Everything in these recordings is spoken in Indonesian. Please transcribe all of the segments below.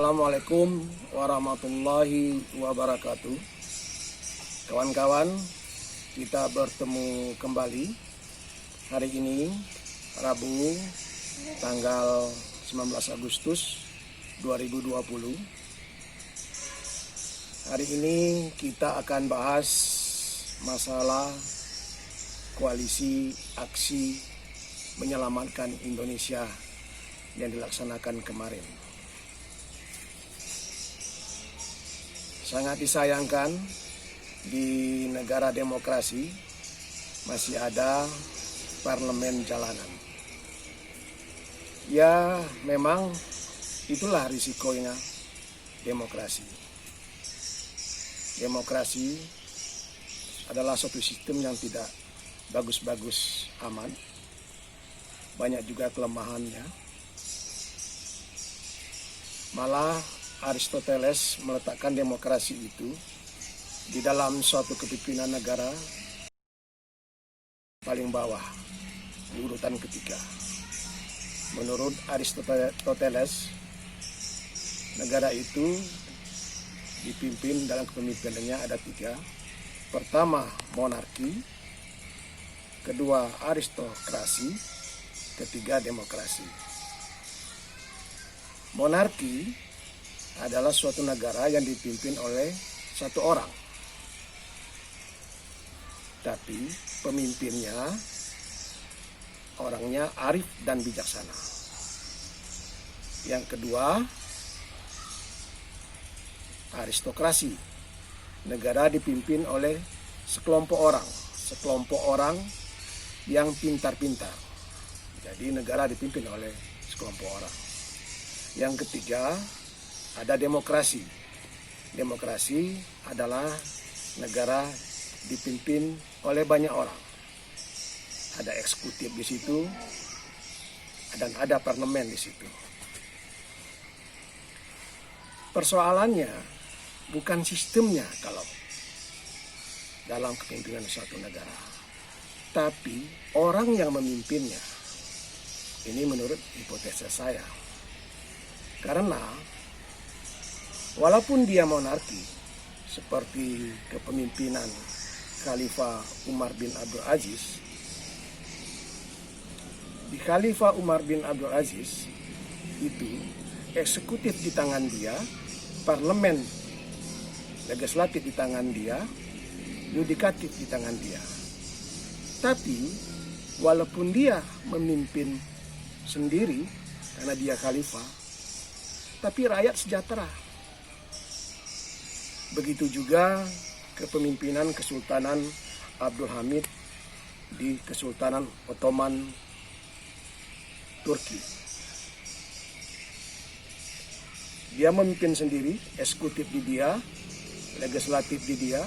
Assalamualaikum warahmatullahi wabarakatuh. Kawan-kawan, kita bertemu kembali hari ini, Rabu, tanggal 19 Agustus 2020. Hari ini kita akan bahas masalah koalisi aksi menyelamatkan Indonesia yang dilaksanakan kemarin. Sangat disayangkan di negara demokrasi masih ada parlemen jalanan. Ya, memang itulah risikonya demokrasi. Demokrasi adalah suatu sistem yang tidak bagus-bagus amat. Banyak juga kelemahannya. Malah Aristoteles meletakkan demokrasi itu di dalam suatu kepemimpinan negara paling bawah, di urutan ketiga. Menurut Aristoteles, negara itu dipimpin dalam kepemimpinannya ada tiga. Pertama, monarki. Kedua, aristokrasi. Ketiga, demokrasi. Monarki adalah suatu negara yang dipimpin oleh satu orang. Tapi pemimpinnya orangnya arif dan bijaksana. Yang kedua, aristokrasi. Negara dipimpin oleh sekelompok orang yang pintar-pintar. Jadi negara dipimpin oleh sekelompok orang. Yang ketiga, ada demokrasi. Demokrasi adalah negara dipimpin oleh banyak orang. Ada eksekutif di situ dan ada parlemen di situ. Persoalannya bukan sistemnya kalau dalam kepemimpinan suatu negara, tapi orang yang memimpinnya. Ini menurut hipotesa saya. Karena walaupun dia monarki, seperti kepemimpinan Khalifah Umar bin Abdul Aziz, di Khalifah Umar bin Abdul Aziz itu eksekutif di tangan dia, parlemen legislatif di tangan dia, yudikatif di tangan dia. Tapi walaupun dia memimpin sendiri karena dia khalifah, tapi rakyat sejahtera. Begitu juga kepemimpinan Kesultanan Abdul Hamid di Kesultanan Ottoman Turki. Dia memimpin sendiri, eksekutif di dia, legislatif di dia,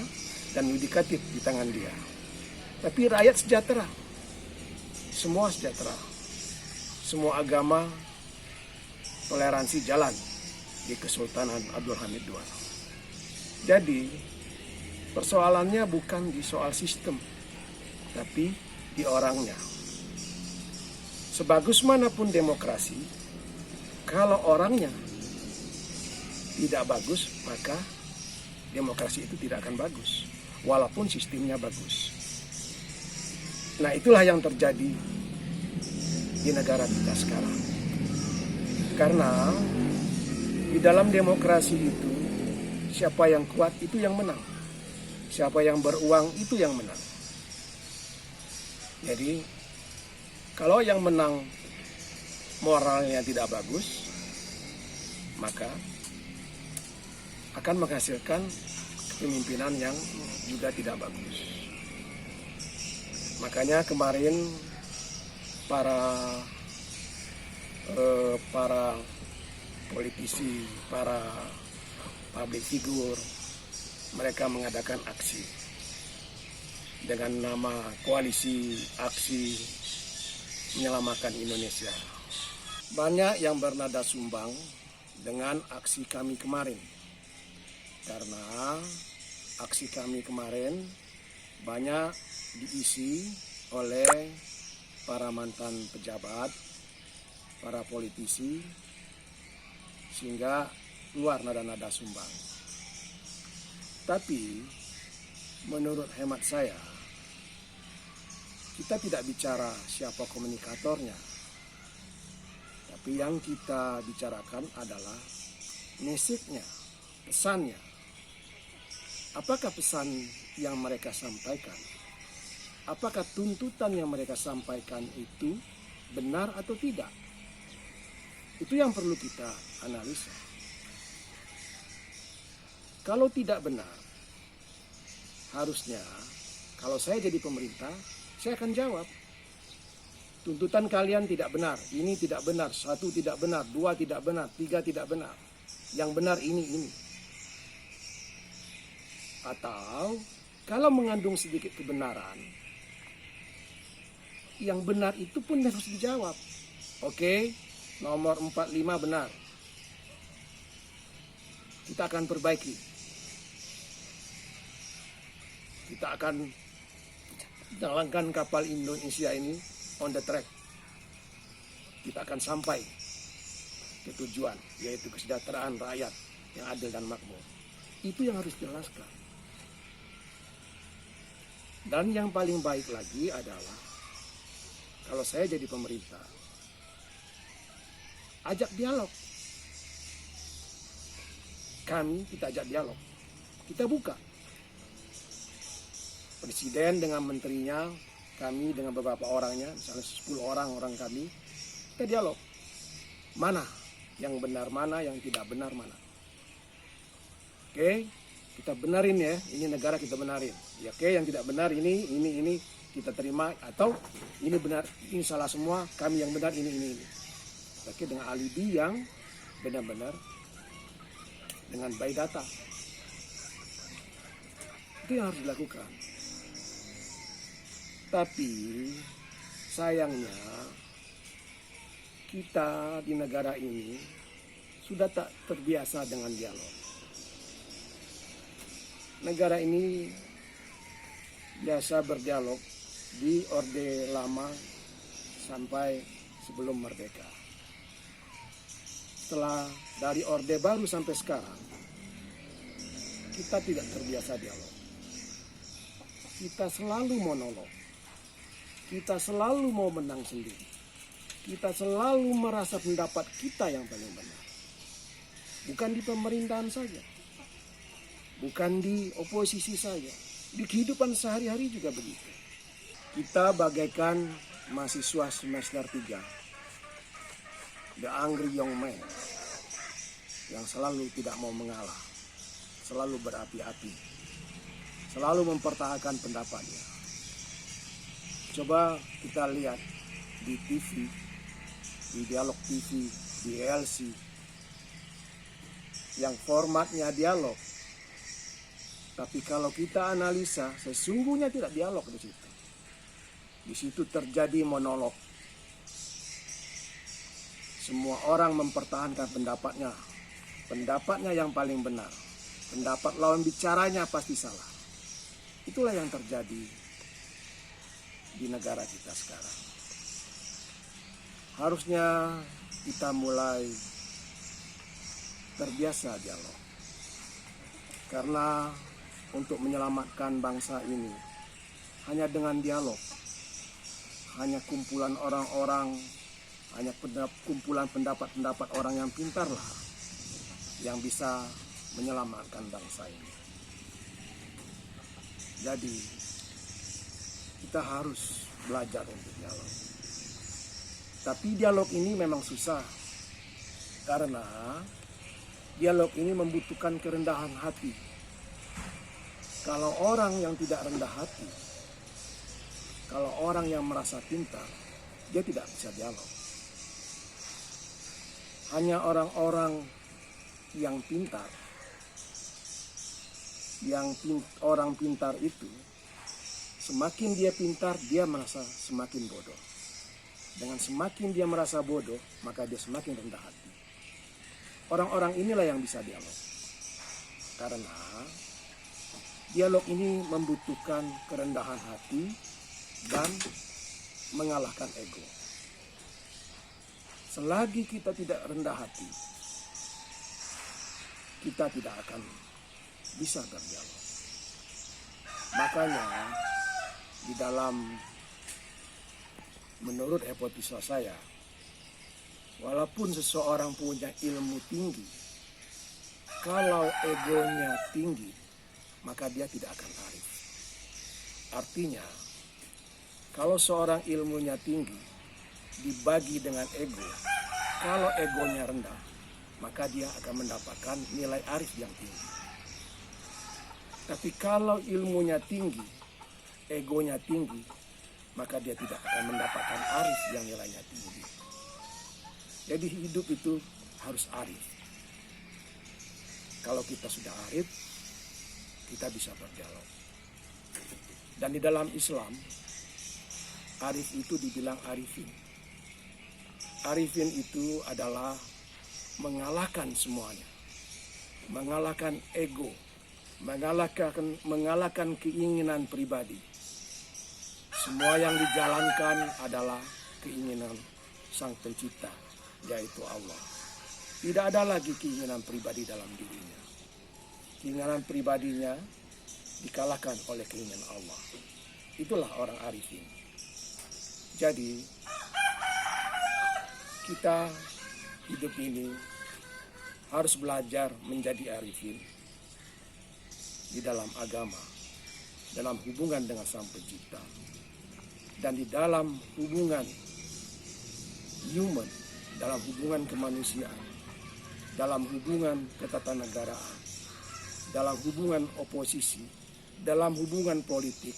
dan yudikatif di tangan dia. Tapi rakyat sejahtera. Semua sejahtera. Semua agama toleransi jalan di Kesultanan Abdul Hamid II. Jadi persoalannya bukan di soal sistem, tapi di orangnya. Sebagus manapun demokrasi, kalau orangnya tidak bagus, maka demokrasi itu tidak akan bagus, walaupun sistemnya bagus. Nah, itulah yang terjadi di negara kita sekarang. Karena di dalam demokrasi itu, siapa yang kuat itu yang menang. Siapa yang beruang itu yang menang. Jadi, kalau yang menang moralnya tidak bagus, maka akan menghasilkan kepemimpinan yang juga tidak bagus. Makanya kemarin para politisi, para public figure, mereka mengadakan aksi dengan nama koalisi aksi menyelamatkan Indonesia. Banyak yang bernada sumbang dengan aksi kami kemarin, karena aksi kami kemarin banyak diisi oleh para mantan pejabat, para politisi, sehingga keluar nada-nada sumbang. Tapi menurut hemat saya, kita tidak bicara siapa komunikatornya, tapi yang kita bicarakan adalah message-nya, pesannya. Apakah pesan yang mereka sampaikan? Apakah tuntutan yang mereka sampaikan itu benar atau tidak? Itu yang perlu kita analisa. Kalau tidak benar, harusnya kalau saya jadi pemerintah, saya akan jawab. Tuntutan kalian tidak benar, ini tidak benar, 1 tidak benar, 2 tidak benar, 3 tidak benar. Yang benar ini. Atau kalau mengandung sedikit kebenaran, yang benar itu pun harus dijawab. Oke, nomor 45 benar. Kita akan perbaiki. Kita akan jalankan kapal Indonesia ini on the track. Kita akan sampai ke tujuan, yaitu kesejahteraan rakyat yang adil dan makmur. Itu yang harus dijelaskan. Dan yang paling baik lagi adalah, kalau saya jadi pemerintah, ajak dialog. Kita ajak dialog. Kita buka. Presiden dengan menterinya, kami dengan beberapa orangnya, misalnya 10 orang kami, kita dialog. Mana yang benar, mana yang tidak benar, mana. Oke, kita benarin ya, ini negara kita benarin. Ya, oke, yang tidak benar ini kita terima, atau ini benar, ini salah semua, kami yang benar ini. Oke, dengan alibi yang benar-benar dengan by data. Itu yang harus dilakukan. Tapi sayangnya kita di negara ini sudah tak terbiasa dengan dialog. Negara ini biasa berdialog di Orde Lama sampai sebelum merdeka. Setelah dari Orde Baru sampai sekarang, kita tidak terbiasa dialog. Kita selalu monolog. Kita selalu mau menang sendiri. Kita selalu merasa pendapat kita yang paling benar. Bukan di pemerintahan saja. Bukan di oposisi saja. Di kehidupan sehari-hari juga begitu. Kita bagaikan mahasiswa semester 3. The angry young man. Yang selalu tidak mau mengalah. Selalu berapi-api. Selalu mempertahankan pendapatnya. Coba kita lihat di TV, di Dialog TV, di LC, yang formatnya dialog. Tapi kalau kita analisa, sesungguhnya tidak dialog di situ. Di situ terjadi monolog. Semua orang mempertahankan pendapatnya. Pendapatnya yang paling benar. Pendapat lawan bicaranya pasti salah. Itulah yang terjadi di negara kita sekarang. Harusnya kita mulai terbiasa dialog. Karena untuk menyelamatkan bangsa ini, hanya dengan dialog, hanya kumpulan orang-orang, hanya kumpulan pendapat-pendapat orang yang pintarlah yang bisa menyelamatkan bangsa ini. Jadi, kita harus belajar untuk dialog. Tapi dialog ini memang susah. Karena dialog ini membutuhkan kerendahan hati. Kalau orang yang tidak rendah hati, kalau orang yang merasa pintar, dia tidak bisa dialog. Hanya orang-orang yang pintar, orang pintar itu, semakin dia pintar, dia merasa semakin bodoh. Dengan semakin dia merasa bodoh, maka dia semakin rendah hati. Orang-orang inilah yang bisa dialog. Karena dialog ini membutuhkan kerendahan hati dan mengalahkan ego. Selagi kita tidak rendah hati, kita tidak akan bisa berdialog. Makanya di dalam, menurut hipotesa saya, walaupun seseorang punya ilmu tinggi, kalau egonya tinggi, maka dia tidak akan arif. Artinya, kalau seorang ilmunya tinggi dibagi dengan ego, kalau egonya rendah, maka dia akan mendapatkan nilai arif yang tinggi. Tapi kalau ilmunya tinggi, egonya tinggi, maka dia tidak akan mendapatkan arif yang nilainya tinggi. Jadi hidup itu harus arif. Kalau kita sudah arif, kita bisa berdialog. Dan di dalam Islam, arif itu dibilang arifin. Arifin itu adalah mengalahkan semuanya, mengalahkan ego, mengalahkan keinginan pribadi. Semua yang dijalankan adalah keinginan Sang Pencipta, yaitu Allah. Tidak ada lagi keinginan pribadi dalam dirinya. Keinginan pribadinya dikalahkan oleh keinginan Allah. Itulah orang arifin. Jadi kita hidup ini harus belajar menjadi arifin di dalam agama, dalam hubungan dengan Sang Pencipta, dan di dalam hubungan human, dalam hubungan kemanusiaan, dalam hubungan ketatanegaraan, dalam hubungan oposisi, dalam hubungan politik.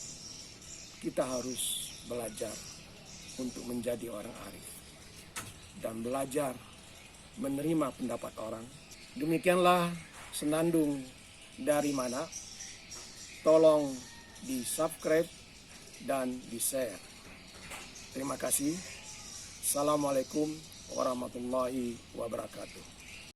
Kita harus belajar untuk menjadi orang arif dan belajar menerima pendapat orang. Demikianlah senandung dari mana. Tolong di subscribe dan di share. Terima kasih. Assalamualaikum warahmatullahi wabarakatuh.